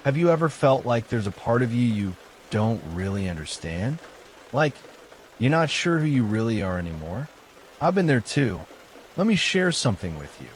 Have you ever felt like there's a part of you don't really understand? Like, you're not sure who you really are anymore? I've been there too. Let me share something with you.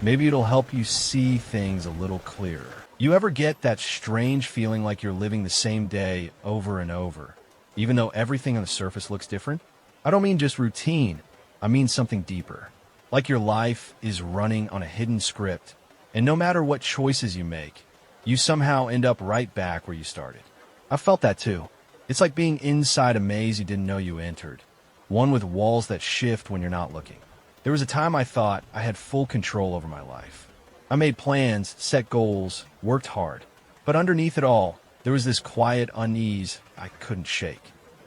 Maybe it'll help you see things a little clearer. You ever get that strange feeling like you're living the same day over and over, even though everything on the surface looks different? I don't mean just routine. I mean something deeper. Like your life is running on a hidden script, and no matter what choices you make, you somehow end up right back where you started. I felt that too. It's like being inside a maze you didn't know you entered, one with walls that shift when you're not looking. There was a time I thought I had full control over my life. I made plans, set goals, worked hard. But underneath it all, there was this quiet unease I couldn't shake.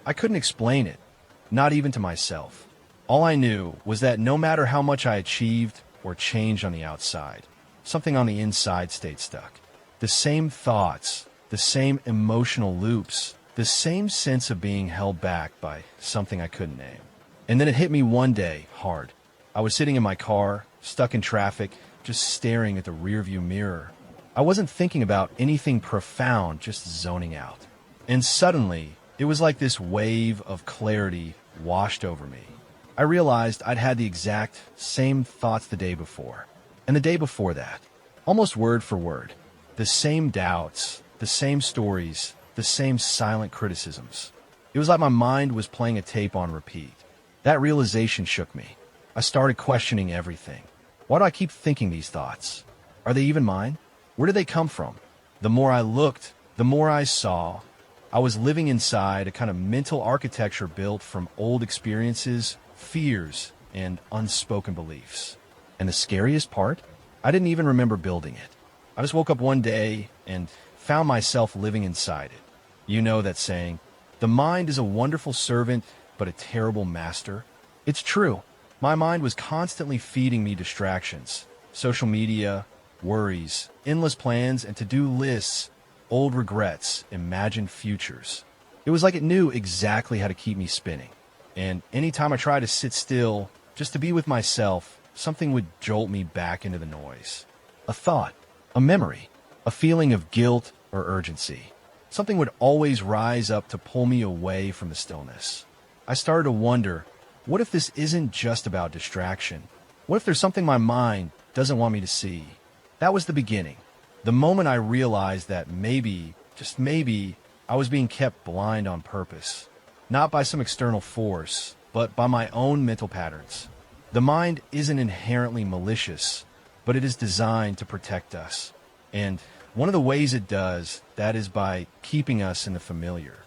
I couldn't explain it, not even to myself. All I knew was that no matter how much I achieved or changed on the outside, something on the inside stayed stuck. The same thoughts, the same emotional loops, the same sense of being held back by something I couldn't name. And then it hit me one day, hard. I was sitting in my car, stuck in traffic, just staring at the rearview mirror. I wasn't thinking about anything profound, just zoning out. And suddenly, it was like this wave of clarity washed over me. I realized I'd had the exact same thoughts the day before, and the day before that, almost word for word. The same doubts, the same stories, the same silent criticisms. It was like my mind was playing a tape on repeat. That realization shook me. I started questioning everything. Why do I keep thinking these thoughts? Are they even mine? Where did they come from? The more I looked, the more I saw. I was living inside a kind of mental architecture built from old experiences, fears, and unspoken beliefs. And the scariest part? I didn't even remember building it. I just woke up one day and found myself living inside it. You know that saying, the mind is a wonderful servant, but a terrible master. It's true. My mind was constantly feeding me distractions, social media, worries, endless plans and to-do lists, old regrets, imagined futures. It was like it knew exactly how to keep me spinning. And anytime I tried to sit still, just to be with myself, something would jolt me back into the noise. A thought, a memory, a feeling of guilt or urgency. Something would always rise up to pull me away from the stillness. I started to wonder, what if this isn't just about distraction? What if there's something my mind doesn't want me to see? That was the beginning. The moment I realized that maybe, just maybe, I was being kept blind on purpose. Not by some external force, but by my own mental patterns. The mind isn't inherently malicious, but it is designed to protect us. And one of the ways it does that is by keeping us in the familiar,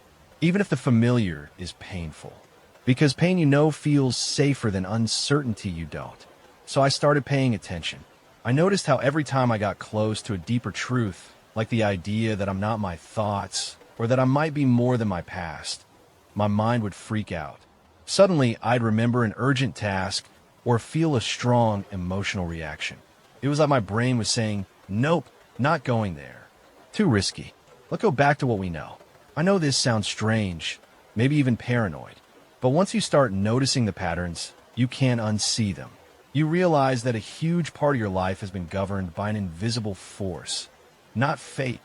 even if the familiar is painful. Because pain you know feels safer than uncertainty you don't. So I started paying attention. I noticed how every time I got close to a deeper truth, like the idea that I'm not my thoughts, or that I might be more than my past, my mind would freak out. Suddenly, I'd remember an urgent task or feel a strong emotional reaction. It was like my brain was saying, nope, not going there. Too risky. Let's go back to what we know. I know this sounds strange, maybe even paranoid. But once you start noticing the patterns, you can't unsee them. You realize that a huge part of your life has been governed by an invisible force. Not fate,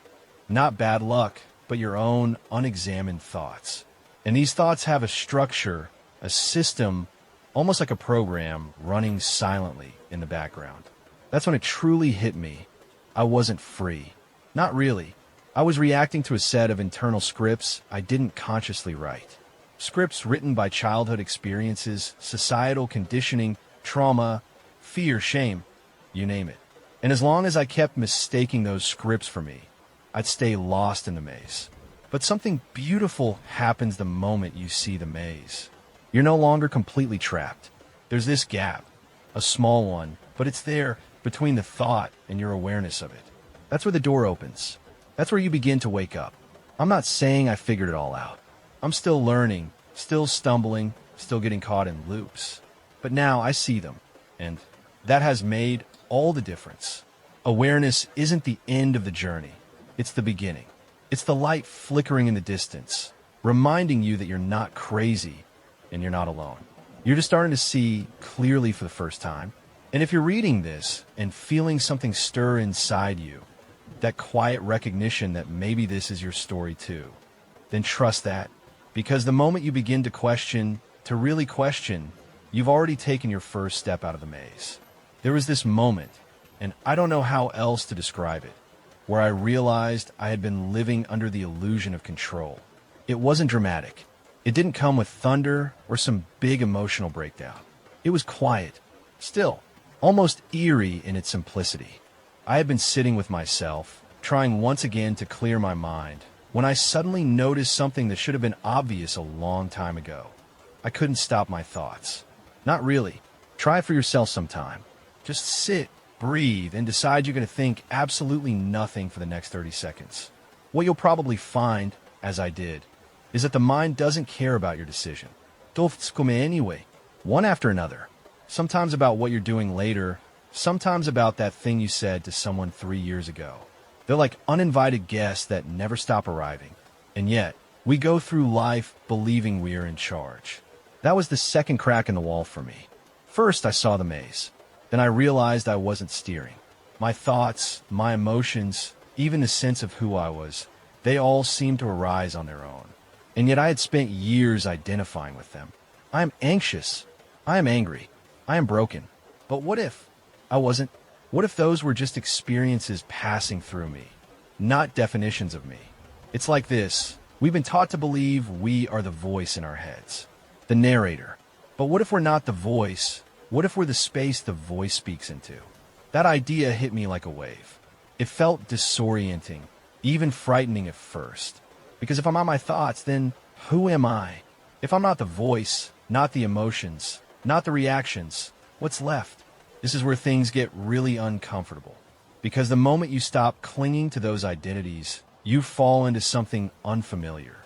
not bad luck, but your own unexamined thoughts. And these thoughts have a structure, a system, almost like a program running silently in the background. That's when it truly hit me. I wasn't free. Not really. I was reacting to a set of internal scripts I didn't consciously write. Scripts written by childhood experiences, societal conditioning, trauma, fear, shame, you name it. And as long as I kept mistaking those scripts for me, I'd stay lost in the maze. But something beautiful happens the moment you see the maze. You're no longer completely trapped. There's this gap, a small one, but it's there between the thought and your awareness of it. That's where the door opens. That's where you begin to wake up. I'm not saying I figured it all out. I'm still learning, still stumbling, still getting caught in loops. But now I see them, and that has made all the difference. Awareness isn't the end of the journey. It's the beginning. It's the light flickering in the distance, reminding you that you're not crazy and you're not alone. You're just starting to see clearly for the first time. And if you're reading this and feeling something stir inside you, that quiet recognition that maybe this is your story too. Then trust that, because the moment you begin to really question, you've already taken your first step out of the maze. There was this moment, and I don't know how else to describe it, where I realized I had been living under the illusion of control. It wasn't dramatic. It didn't come with thunder or some big emotional breakdown. It was quiet, still, almost eerie in its simplicity. I had been sitting with myself, trying once again to clear my mind, when I suddenly noticed something that should have been obvious a long time ago. I couldn't stop my thoughts. Not really. Try it for yourself sometime. Just sit, breathe, and decide you're going to think absolutely nothing for the next 30 seconds. What you'll probably find, as I did, is that the mind doesn't care about your decision. Thoughts come anyway, one after another. Sometimes about what you're doing later, sometimes about that thing you said to someone 3 years ago. They're like uninvited guests that never stop arriving. And yet, we go through life believing we're in charge. That was the second crack in the wall for me. First, I saw the maze. Then I realized I wasn't steering. My thoughts, my emotions, even the sense of who I was, they all seemed to arise on their own. And yet I had spent years identifying with them. I am anxious. I am angry. I am broken. But what if I wasn't? What if those were just experiences passing through me, not definitions of me? It's like this. We've been taught to believe we are the voice in our heads, the narrator. But what if we're not the voice? What if we're the space the voice speaks into? That idea hit me like a wave. It felt disorienting, even frightening at first. Because if I'm not my thoughts, then who am I? If I'm not the voice, not the emotions, not the reactions, what's left? This is where things get really uncomfortable. Because the moment you stop clinging to those identities, you fall into something unfamiliar,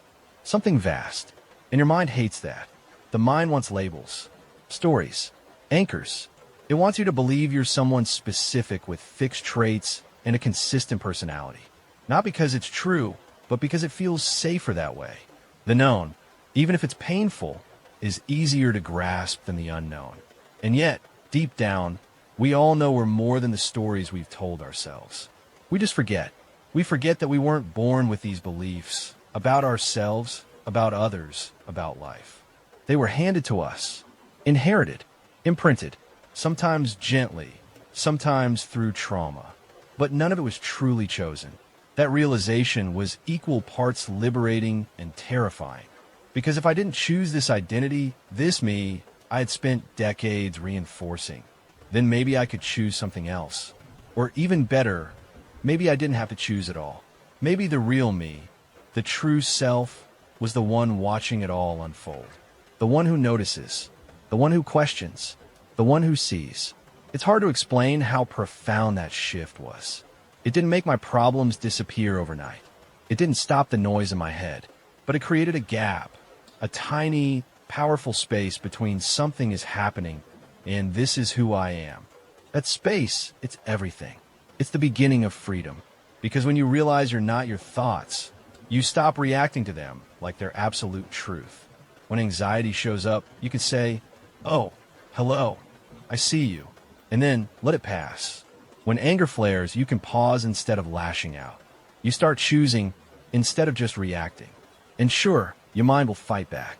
something vast. And your mind hates that. The mind wants labels, stories, anchors. It wants you to believe you're someone specific with fixed traits and a consistent personality. Not because it's true, but because it feels safer that way. The known, even if it's painful, is easier to grasp than the unknown. And yet, deep down, we all know we're more than the stories we've told ourselves. We just forget. We forget that we weren't born with these beliefs about ourselves, about others, about life. They were handed to us, inherited, imprinted, sometimes gently, sometimes through trauma. But none of it was truly chosen. That realization was equal parts liberating and terrifying. Because if I didn't choose this identity, this me, I had spent decades reinforcing, then maybe I could choose something else. Or even better, maybe I didn't have to choose at all. Maybe the real me, the true self, was the one watching it all unfold. The one who notices, the one who questions, the one who sees. It's hard to explain how profound that shift was. It didn't make my problems disappear overnight. It didn't stop the noise in my head, but it created a gap, a tiny, powerful space between something is happening and this is who I am. That space, it's everything. It's the beginning of freedom, because when you realize you're not your thoughts, you stop reacting to them like they're absolute truth. When anxiety shows up, you can say, "Oh, hello, I see you," and then let it pass. When anger flares, you can pause instead of lashing out. You start choosing instead of just reacting. And sure, your mind will fight back.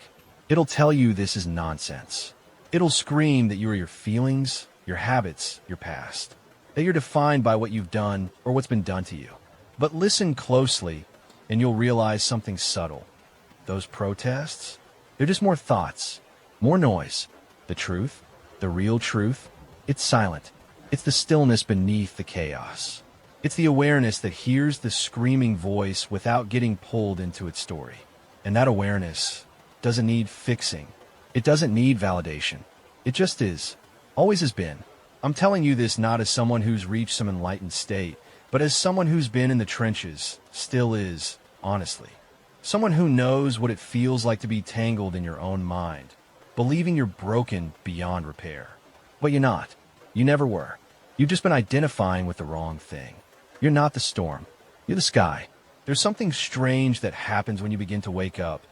It'll tell you this is nonsense. It'll scream that you are your feelings, your habits, your past, that you're defined by what you've done or what's been done to you. But listen closely, and you'll realize something subtle. Those protests, they're just more thoughts, more noise. The truth, the real truth, it's silent. It's the stillness beneath the chaos. It's the awareness that hears the screaming voice without getting pulled into its story. And that awareness doesn't need fixing. It doesn't need validation. It just is. Always has been. I'm telling you this not as someone who's reached some enlightened state, but as someone who's been in the trenches, still is, honestly. Someone who knows what it feels like to be tangled in your own mind, believing you're broken beyond repair. But you're not. You never were. You've just been identifying with the wrong thing. You're not the storm. You're the sky. There's something strange that happens when you begin to wake up.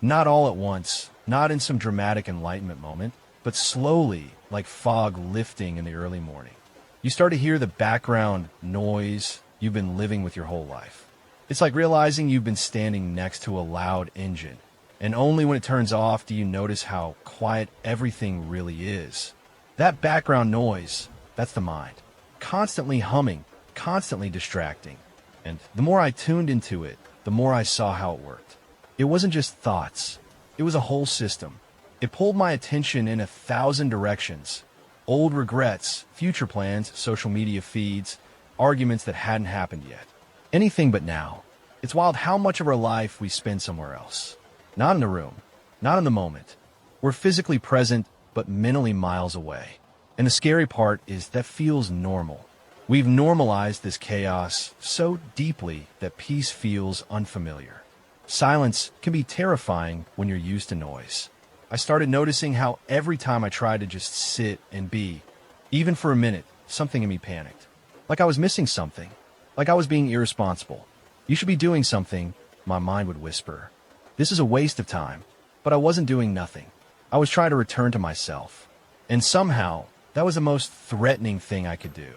Not all at once, not in some dramatic enlightenment moment, but slowly, like fog lifting in the early morning. You start to hear the background noise, you've been living with your whole life. It's like realizing you've been standing next to a loud engine, and only when it turns off do you notice how quiet everything really is. That background noise, that's the mind. Constantly humming, constantly distracting. And the more I tuned into it, the more I saw how it worked. It wasn't just thoughts. It was a whole system. It pulled my attention in 1,000 directions. Old regrets, future plans, social media feeds, arguments that hadn't happened yet. Anything but now. It's wild how much of our life we spend somewhere else. Not in the room, not in the moment. We're physically present, but mentally miles away. And the scary part is that feels normal. We've normalized this chaos so deeply that peace feels unfamiliar. Silence can be terrifying when you're used to noise. I started noticing how every time I tried to just sit and be, even for a minute, something in me panicked. Like I was missing something. Like I was being irresponsible. You should be doing something, my mind would whisper. This is a waste of time. But I wasn't doing nothing. I was trying to return to myself. And somehow, that was the most threatening thing I could do.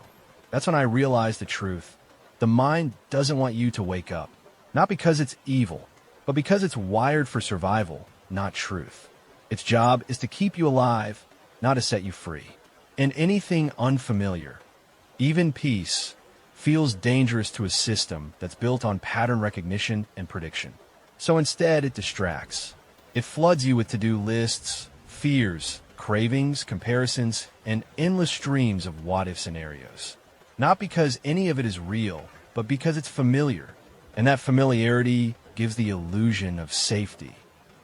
That's when I realized the truth. The mind doesn't want you to wake up. Not because it's evil, but because it's wired for survival, not truth. Its job is to keep you alive, not to set you free. And anything unfamiliar, even peace, feels dangerous to a system that's built on pattern recognition and prediction. So instead, it distracts. It floods you with to-do lists, fears, cravings, comparisons, and endless streams of what-if scenarios. Not because any of it is real, but because it's familiar. And that familiarity gives the illusion of safety.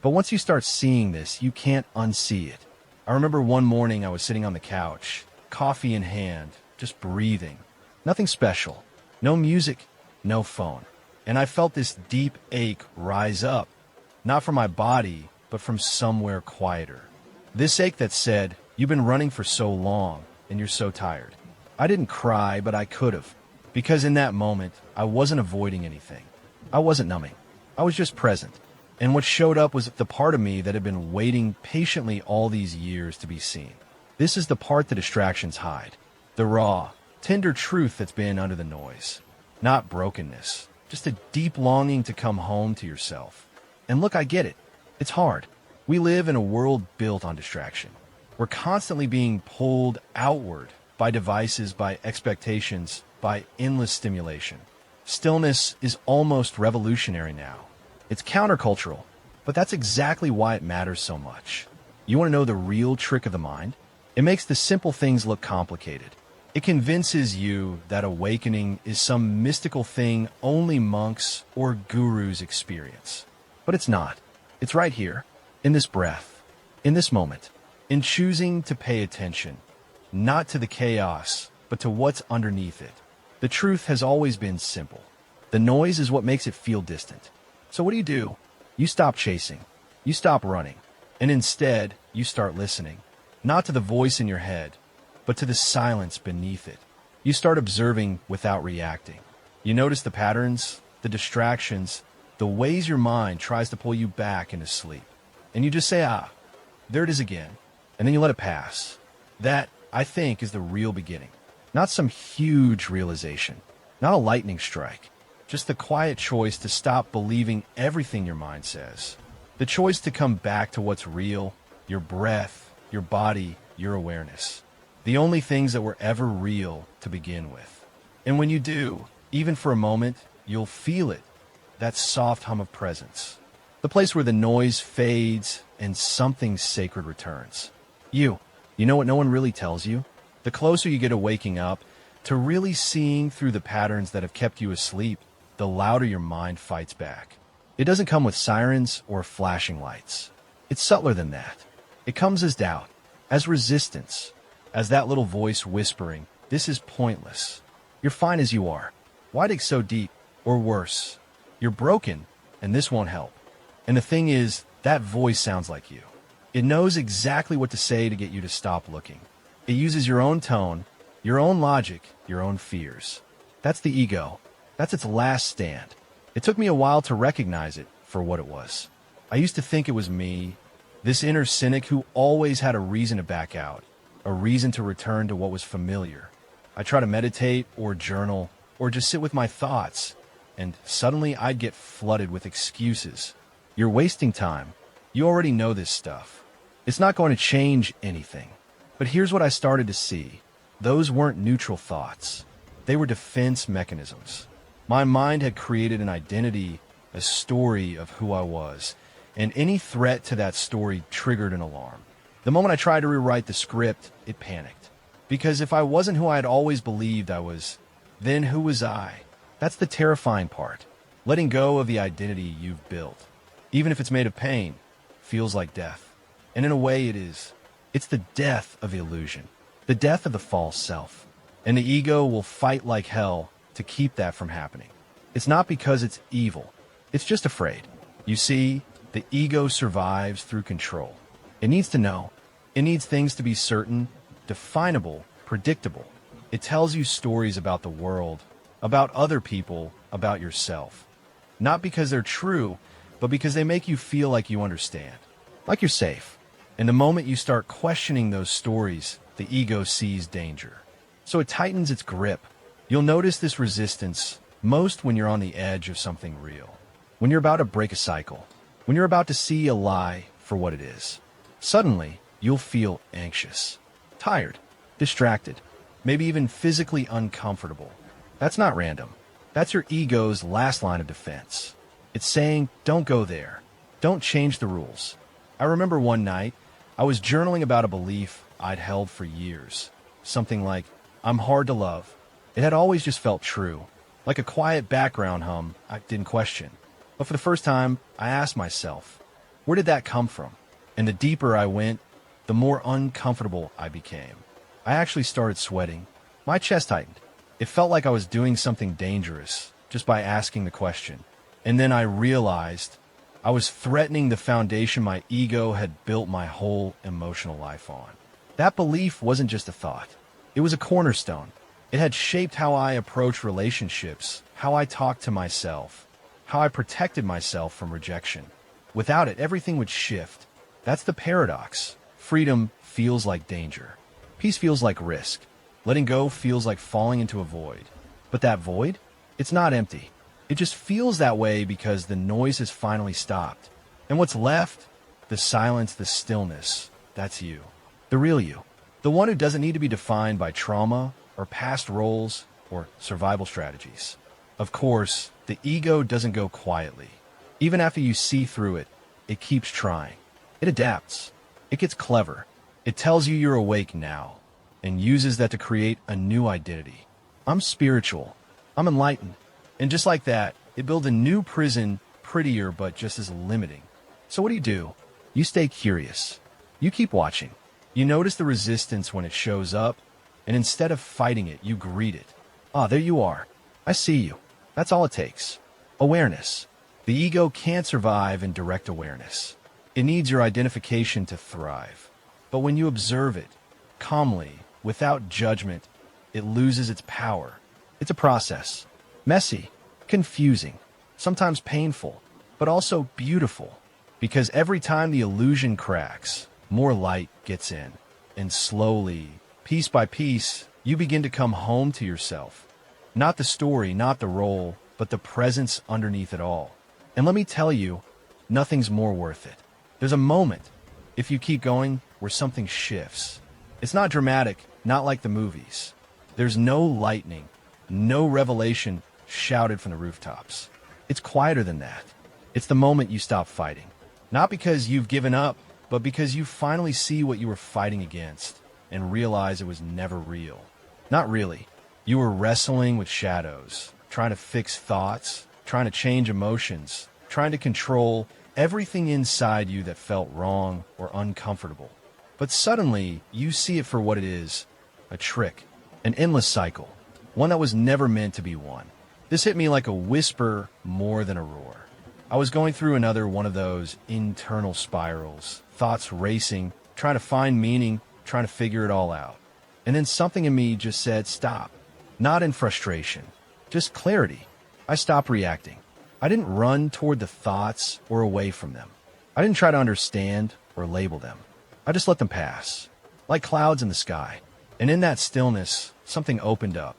But once you start seeing this, you can't unsee it. I remember one morning I was sitting on the couch, coffee in hand, just breathing. Nothing special. No music, no phone. And I felt this deep ache rise up, not from my body, but from somewhere quieter. This ache that said, "You've been running for so long, and you're so tired." I didn't cry, but I could have. Because in that moment, I wasn't avoiding anything. I wasn't numbing. I was just present. And what showed up was the part of me that had been waiting patiently all these years to be seen. This is the part the distractions hide. The raw, tender truth that's been under the noise. Not brokenness. Just a deep longing to come home to yourself. And look, I get it. It's hard. We live in a world built on distraction. We're constantly being pulled outward by devices, by expectations, by endless stimulation. Stillness is almost revolutionary now. It's countercultural, but that's exactly why it matters so much. You want to know the real trick of the mind? It makes the simple things look complicated. It convinces you that awakening is some mystical thing only monks or gurus experience. But it's not. It's right here, in this breath, in this moment, in choosing to pay attention, not to the chaos, but to what's underneath it. The truth has always been simple. The noise is what makes it feel distant. So what do? You stop chasing. You stop running. And instead, you start listening. Not to the voice in your head, but to the silence beneath it. You start observing without reacting. You notice the patterns, the distractions, the ways your mind tries to pull you back into sleep. And you just say, there it is again. And then you let it pass. That, I think, is the real beginning. Not some huge realization. Not a lightning strike. Just the quiet choice to stop believing everything your mind says. The choice to come back to what's real, your breath, your body, your awareness. The only things that were ever real to begin with. And when you do, even for a moment, you'll feel it. That soft hum of presence. The place where the noise fades and something sacred returns. You know what no one really tells you? The closer you get to waking up, to really seeing through the patterns that have kept you asleep, the louder your mind fights back. It doesn't come with sirens or flashing lights. It's subtler than that. It comes as doubt, as resistance, as that little voice whispering, "This is pointless. You're fine as you are. Why dig so deep? Or worse, you're broken, and this won't help." And the thing is, that voice sounds like you. It knows exactly what to say to get you to stop looking. It uses your own tone, your own logic, your own fears. That's the ego. That's its last stand. It took me a while to recognize it for what it was. I used to think it was me, this inner cynic who always had a reason to back out, a reason to return to what was familiar. I try to meditate or journal, or just sit with my thoughts, and suddenly I'd get flooded with excuses. You're wasting time. You already know this stuff. It's not going to change anything. But here's what I started to see. Those weren't neutral thoughts. They were defense mechanisms. My mind had created an identity, a story of who I was, and any threat to that story triggered an alarm. The moment I tried to rewrite the script, it panicked. Because if I wasn't who I had always believed I was, then who was I? That's the terrifying part. Letting go of the identity you've built, even if it's made of pain, feels like death. And in a way it is. It's the death of illusion, the death of the false self. And the ego will fight like hell to keep that from happening. It's not because it's evil. It's just afraid. You see, the ego survives through control. It needs to know. It needs things to be certain, definable, predictable. It tells you stories about the world, about other people, about yourself. Not because they're true, but because they make you feel like you understand, like you're safe. And the moment you start questioning those stories, the ego sees danger. So it tightens its grip. You'll notice this resistance most when you're on the edge of something real, when you're about to break a cycle, when you're about to see a lie for what it is. Suddenly, you'll feel anxious, tired, distracted, maybe even physically uncomfortable. That's not random. That's your ego's last line of defense. It's saying, don't go there. Don't change the rules. I remember one night, I was journaling about a belief I'd held for years. Something like, I'm hard to love. It had always just felt true, like a quiet background hum I didn't question. But for the first time, I asked myself, where did that come from? And the deeper I went, the more uncomfortable I became. I actually started sweating. My chest tightened. It felt like I was doing something dangerous just by asking the question. And then I realized I was threatening the foundation my ego had built my whole emotional life on. That belief wasn't just a thought. It was a cornerstone. It had shaped how I approached relationships, how I talked to myself, how I protected myself from rejection. Without it, everything would shift. That's the paradox. Freedom feels like danger. Peace feels like risk. Letting go feels like falling into a void. But that void? It's not empty. It just feels that way because the noise has finally stopped. And what's left? The silence, the stillness. That's you. The real you. The one who doesn't need to be defined by trauma or past roles or survival strategies. Of course, the ego doesn't go quietly. Even after you see through it, it keeps trying. It adapts. It gets clever. It tells you you're awake now and uses that to create a new identity. I'm spiritual. I'm enlightened. And just like that, it builds a new prison, prettier but just as limiting. So what do? You stay curious. You keep watching. You notice the resistance when it shows up, and instead of fighting it, you greet it. Ah, there you are. I see you. That's all it takes. Awareness. The ego can't survive in direct awareness. It needs your identification to thrive. But when you observe it, calmly, without judgment, it loses its power. It's a process. Messy, confusing, sometimes painful, but also beautiful. Because every time the illusion cracks, more light gets in. And slowly, piece by piece, you begin to come home to yourself. Not the story, not the role, but the presence underneath it all. And let me tell you, nothing's more worth it. There's a moment, if you keep going, where something shifts. It's not dramatic, not like the movies. There's no lightning, no revelation shouted from the rooftops. It's quieter than that. It's the moment you stop fighting. Not because you've given up, but because you finally see what you were fighting against and realize it was never real. Not really. You were wrestling with shadows, trying to fix thoughts, trying to change emotions, trying to control everything inside you that felt wrong or uncomfortable. But suddenly, you see it for what it is, a trick, an endless cycle, one that was never meant to be one. This hit me like a whisper more than a roar. I was going through another one of those internal spirals, thoughts racing, trying to find meaning, trying to figure it all out. And then something in me just said, stop. Not in frustration, just clarity. I stopped reacting. I didn't run toward the thoughts or away from them. I didn't try to understand or label them. I just let them pass, like clouds in the sky. And in that stillness, something opened up.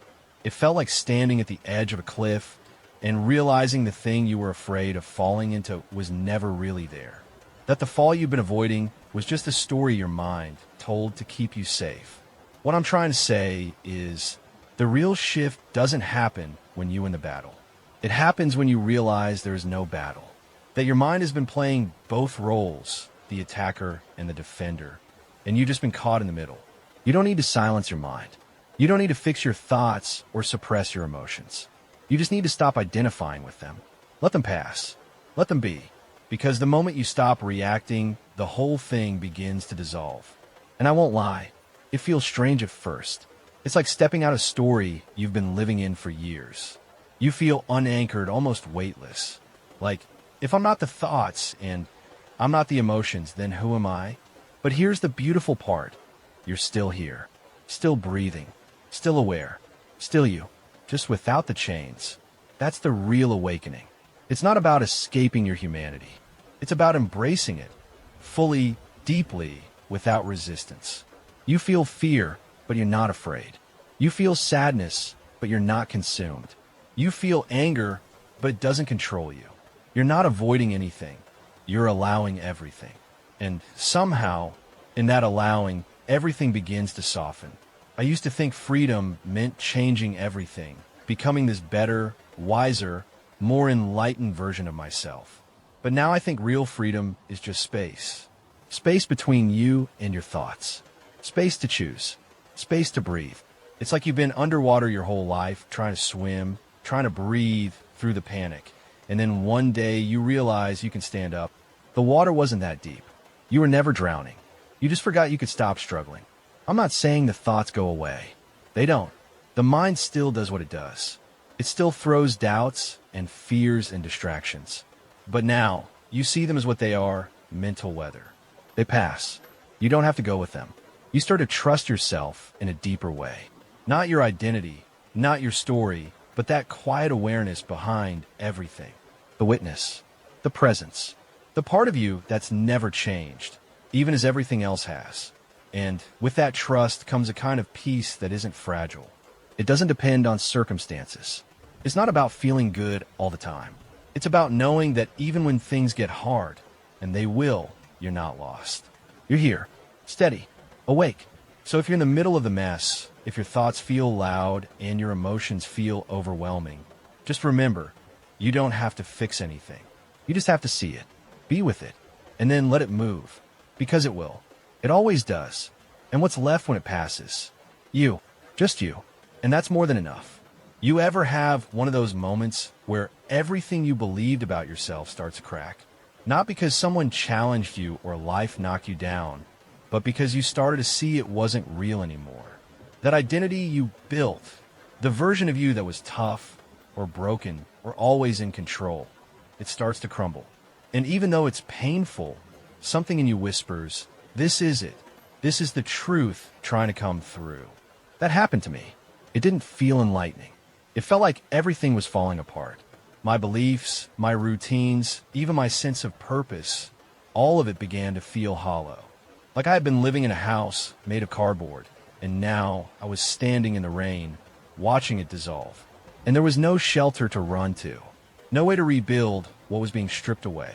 It felt like standing at the edge of a cliff and realizing the thing you were afraid of falling into was never really there. That the fall you've been avoiding was just a story your mind told to keep you safe. What I'm trying to say is the real shift doesn't happen when you win the battle. It happens when you realize there is no battle. That your mind has been playing both roles, the attacker and the defender, and you've just been caught in the middle. You don't need to silence your mind. You don't need to fix your thoughts or suppress your emotions. You just need to stop identifying with them. Let them pass. Let them be. Because the moment you stop reacting, the whole thing begins to dissolve. And I won't lie, it feels strange at first. It's like stepping out a story you've been living in for years. You feel unanchored, almost weightless. Like, if I'm not the thoughts and I'm not the emotions, then who am I? But here's the beautiful part. You're still here, still breathing, still aware, still you, just without the chains. That's the real awakening. It's not about escaping your humanity. It's about embracing it, fully, deeply, without resistance. You feel fear, but you're not afraid. You feel sadness, but you're not consumed. You feel anger, but it doesn't control you. You're not avoiding anything. You're allowing everything. And somehow, in that allowing, everything begins to soften. I used to think freedom meant changing everything, becoming this better, wiser, more enlightened version of myself. But now I think real freedom is just space. Space between you and your thoughts. Space to choose. Space to breathe. It's like you've been underwater your whole life, trying to swim, trying to breathe through the panic. And then one day you realize you can stand up. The water wasn't that deep. You were never drowning. You just forgot you could stop struggling. I'm not saying the thoughts go away. They don't. The mind still does what it does. It still throws doubts and fears and distractions. But now, you see them as what they are, mental weather. They pass. You don't have to go with them. You start to trust yourself in a deeper way. Not your identity, not your story, but that quiet awareness behind everything. The witness, the presence, the part of you that's never changed, even as everything else has. And with that trust comes a kind of peace that isn't fragile. It doesn't depend on circumstances. It's not about feeling good all the time. It's about knowing that even when things get hard, and they will, you're not lost. You're here, steady, awake. So if you're in the middle of the mess, if your thoughts feel loud and your emotions feel overwhelming, just remember, you don't have to fix anything. You just have to see it, be with it, and then let it move. Because it will. It always does. And what's left when it passes? You. Just you. And that's more than enough. You ever have one of those moments where everything you believed about yourself starts to crack? Not because someone challenged you or life knocked you down, but because you started to see it wasn't real anymore. That identity you built, the version of you that was tough or broken or always in control, it starts to crumble. And even though it's painful, something in you whispers, this is it. This is the truth trying to come through. That happened to me. It didn't feel enlightening. It felt like everything was falling apart. My beliefs, my routines, even my sense of purpose, all of it began to feel hollow. Like I had been living in a house made of cardboard, and now I was standing in the rain, watching it dissolve. And there was no shelter to run to, no way to rebuild what was being stripped away.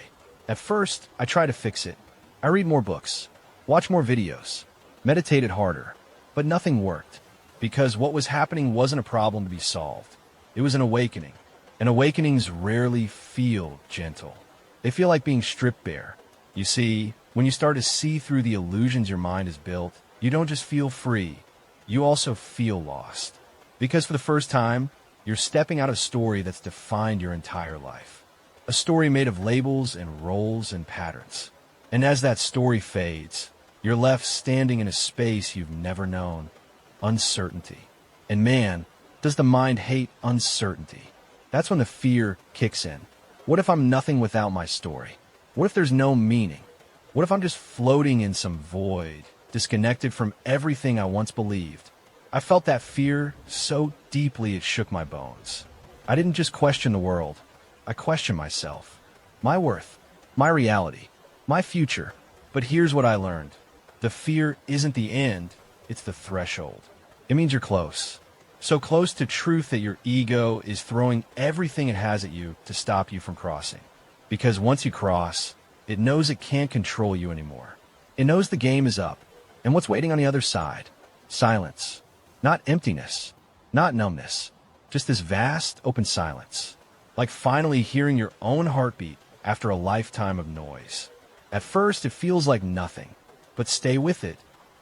At first, I tried to fix it. I read more books, watched more videos, meditated harder, but nothing worked. Because what was happening wasn't a problem to be solved. It was an awakening. And awakenings rarely feel gentle. They feel like being stripped bare. You see, when you start to see through the illusions your mind has built, you don't just feel free, you also feel lost. Because for the first time, you're stepping out of a story that's defined your entire life. A story made of labels and roles and patterns. And as that story fades, you're left standing in a space you've never known. Uncertainty. And man, does the mind hate uncertainty. That's when the fear kicks in. What if I'm nothing without my story? What if there's no meaning? What if I'm just floating in some void, disconnected from everything I once believed? I felt that fear so deeply it shook my bones. I didn't just question the world. I questioned myself, my worth, my reality, my future. But here's what I learned. The fear isn't the end, it's the threshold. It means you're close. So close to truth that your ego is throwing everything it has at you to stop you from crossing. Because once you cross, it knows it can't control you anymore. It knows the game is up. And what's waiting on the other side? Silence. Not emptiness. Not numbness. Just this vast, open silence. Like finally hearing your own heartbeat after a lifetime of noise. At first, it feels like nothing. But stay with it,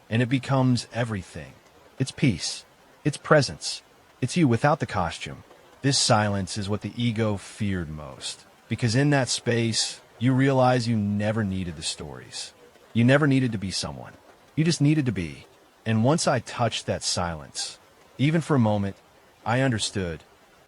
and it becomes everything. It's peace. It's presence. It's you without the costume. This silence is what the ego feared most. Because in that space, you realize you never needed the stories. You never needed to be someone. You just needed to be. And once I touched that silence, even for a moment, I understood.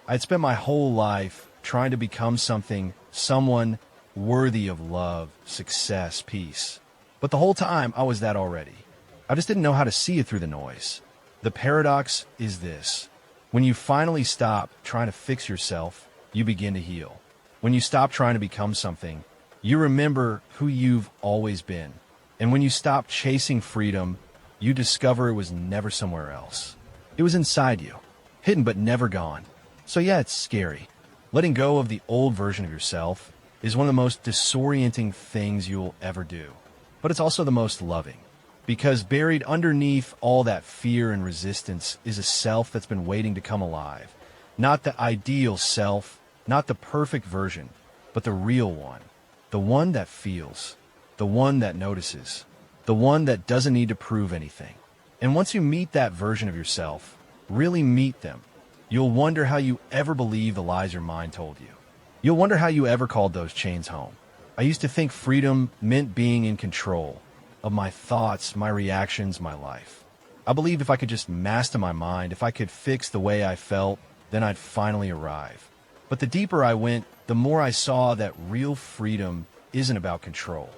I'd spent my whole life trying to become something, someone worthy of love, success, peace. But the whole time, I was that already. I just didn't know how to see it through the noise. The paradox is this. When you finally stop trying to fix yourself, you begin to heal. When you stop trying to become something, you remember who you've always been. And when you stop chasing freedom, you discover it was never somewhere else. It was inside you, hidden but never gone. So yeah, it's scary. Letting go of the old version of yourself is one of the most disorienting things you'll ever do. But it's also the most loving. Because buried underneath all that fear and resistance is a self that's been waiting to come alive. Not the ideal self, not the perfect version, but the real one. The one that feels. The one that notices. The one that doesn't need to prove anything. And once you meet that version of yourself, really meet them, you'll wonder how you ever believed the lies your mind told you. You'll wonder how you ever called those chains home. I used to think freedom meant being in control of my thoughts, my reactions, my life. I believed if I could just master my mind, if I could fix the way I felt, then I'd finally arrive. But the deeper I went, the more I saw that real freedom isn't about control.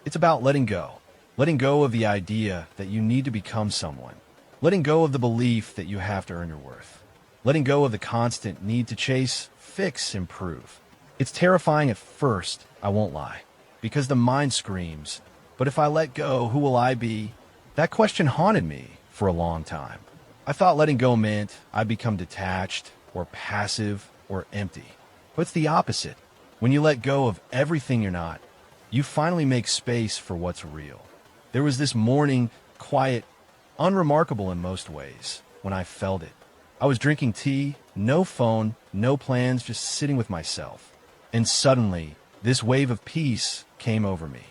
It's about letting go. Letting go of the idea that you need to become someone. Letting go of the belief that you have to earn your worth. Letting go of the constant need to chase, fix, improve. It's terrifying at first, I won't lie, because the mind screams, but if I let go, who will I be? That question haunted me for a long time. I thought letting go meant I'd become detached or passive or empty. But it's the opposite. When you let go of everything you're not, you finally make space for what's real. There was this morning, quiet, unremarkable in most ways, when I felt it. I was drinking tea, no phone, no plans, just sitting with myself. And suddenly, this wave of peace came over me.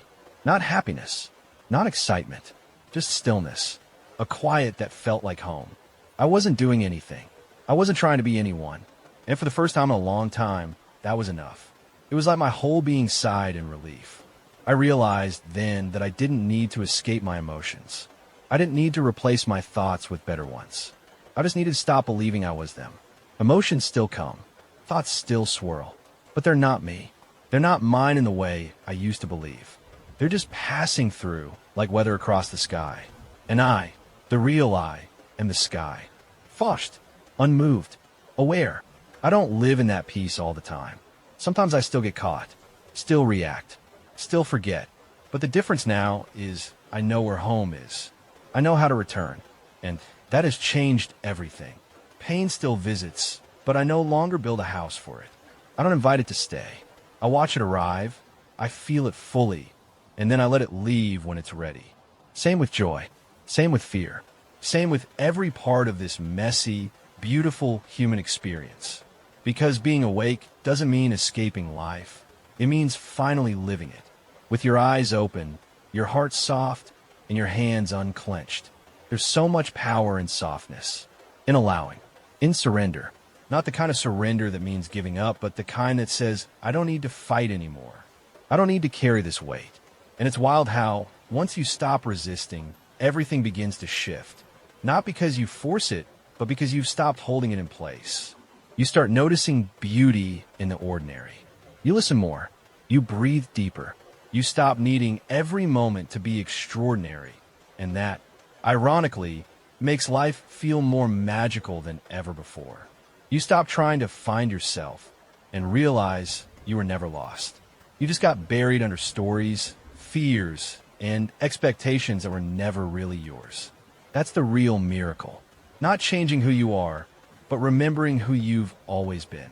Not happiness, not excitement, just stillness. A quiet that felt like home. I wasn't doing anything. I wasn't trying to be anyone. And for the first time in a long time, that was enough. It was like my whole being sighed in relief. I realized then that I didn't need to escape my emotions. I didn't need to replace my thoughts with better ones. I just needed to stop believing I was them. Emotions still come. Thoughts still swirl. But they're not me. They're not mine in the way I used to believe. They're just passing through like weather across the sky. And I, the real I, am the sky. Flushed, unmoved, aware. I don't live in that peace all the time. Sometimes I still get caught, still react, still forget. But the difference now is I know where home is. I know how to return. And that has changed everything. Pain still visits, but I no longer build a house for it. I don't invite it to stay. I watch it arrive. I feel it fully. And then I let it leave when it's ready. Same with joy. Same with fear. Same with every part of this messy, beautiful human experience. Because being awake doesn't mean escaping life. It means finally living it. With your eyes open, your heart soft, and your hands unclenched. There's so much power in softness, in allowing, in surrender. Not the kind of surrender that means giving up, but the kind that says, I don't need to fight anymore. I don't need to carry this weight. And it's wild how, once you stop resisting, everything begins to shift. Not because you force it, but because you've stopped holding it in place. You start noticing beauty in the ordinary. You listen more. You breathe deeper. You stop needing every moment to be extraordinary. And that, ironically, makes life feel more magical than ever before. You stop trying to find yourself and realize you were never lost. You just got buried under stories, fears, and expectations that were never really yours. That's the real miracle. Not changing who you are, but remembering who you've always been.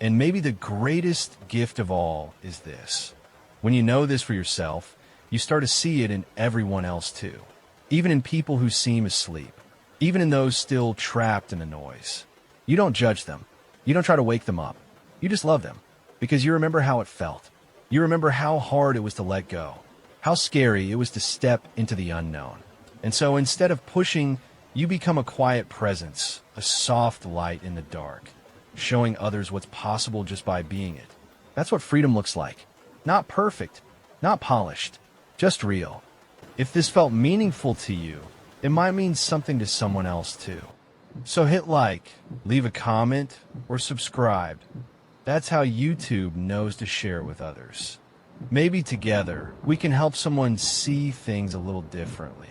And maybe the greatest gift of all is this. When you know this for yourself, you start to see it in everyone else too. Even in people who seem asleep. Even in those still trapped in the noise. You don't judge them. You don't try to wake them up. You just love them. Because you remember how it felt. You remember how hard it was to let go. How scary it was to step into the unknown. And so instead of pushing, you become a quiet presence, a soft light in the dark, showing others what's possible just by being it. That's what freedom looks like. Not perfect, not polished, just real. If this felt meaningful to you, it might mean something to someone else too. So hit like, leave a comment, or subscribe. That's how YouTube knows to share it with others. Maybe together, we can help someone see things a little differently.